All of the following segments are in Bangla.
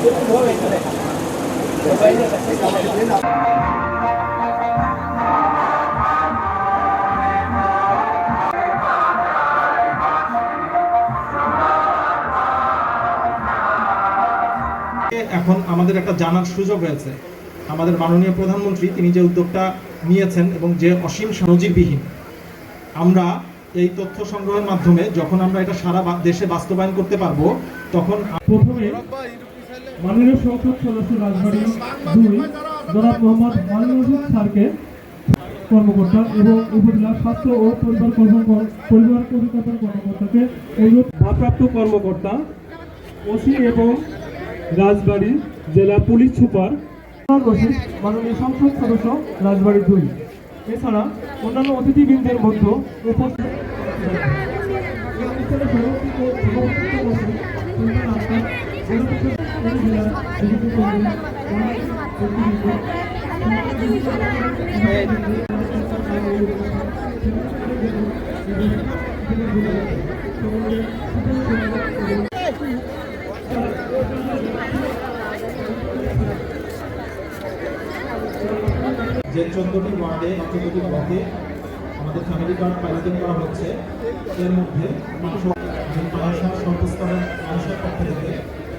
এখন আমাদের একটা জানার সুযোগ হয়েছে, আমাদের মাননীয় প্রধানমন্ত্রী তিনি যে উদ্যোগটা নিয়েছেন এবং যে অসীম নজিরবিহীন, আমরা এই তথ্য সংগ্রহের মাধ্যমে যখন আমরা এটা সারা দেশে বাস্তবায়ন করতে পারবো, তখন প্রথমে মাননীয় সংসদ সদস্য রাজবাড়ী 2 জনাব মোহাম্মদ মালিনুর স্যারকে কর্মকর্তা এবং উপজেলা স্বাস্থ্য ও পরিবার পরিকল্পনা কর্মকর্তাকে অনুরোধ ভারপ্রাপ্ত কর্মকর্তা ওসি এবং রাজবাড়ী জেলা পুলিশ সুপার রশিদ মাননীয় সংসদ সদস্য রাজবাড়ী 2 এছাড়া অন্যান্য অতিথিবৃন্দের মধ্যে উপস্থিত যে 14টি ওয়ার্ডে 14টি ব্লকে আমাদের ফ্যামিলি কার্ড পাইলটিং করা হচ্ছে, এর মধ্যে পাঁচশো সর্বস্তরের মানুষের পক্ষ থেকে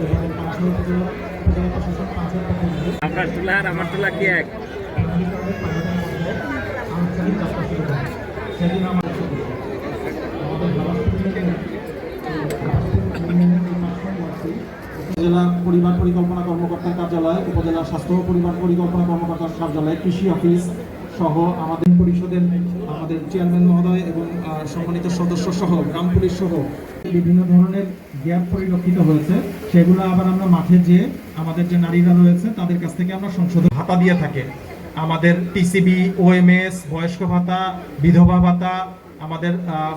এবং পাঁচশো উপজেলা প্রশাসন 5-এর পক্ষ থেকে আপনার তোলা আর আমার তোলা কি এক? ফ্যামিলি কার্ডের পাইলটিং মধ্যে আনুষ্ঠানিক যাত্রা শুরু হবে। সেদিন আমাদের উপজেলা পরিবার পরিকল্পনা কর্মকর্তার কার্যালয়, উপজেলা স্বাস্থ্য ও পরিবার পরিকল্পনা কর্মকর্তার কার্যালয়, কৃষি অফিস সহ আমাদের পরিষদের আমাদের চেয়ারম্যান মহোদয় এবং সম্মানিত সদস্য সহ গ্রাম পুলিশ সহ বিভিন্ন ধরনের গ্যাপ পরিলক্ষিত হয়েছে। সেগুলো আবার আমরা মাঠে যেয়ে আমাদের যে নারীরা রয়েছে তাদের কাছ থেকে আমরা সংশোধন ভাতা দিয়ে থাকে। আমাদের টিসিবি, ওএমএস, বয়স্ক ভাতা, বিধবা ভাতা, আমাদের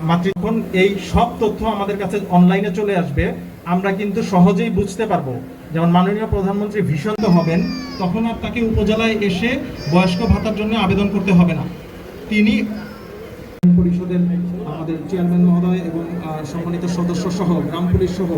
মাতৃত্ব, এই সব তথ্য আমাদের কাছে অনলাইনে চলে আসবে। আমরা কিন্তু সহজেই বুঝতে পারবো। যেমন মাননীয় প্রধানমন্ত্রী ভীষণ হবেন, তখন আর তাকে উপজেলায় এসে বয়স্ক ভাতার জন্য আবেদন করতে হবে না। তিনি পরিষদের আমাদের চেয়ারম্যান মহোদয় এবং সম্মানিত সদস্য সহ গ্রাম পুলিশ সহ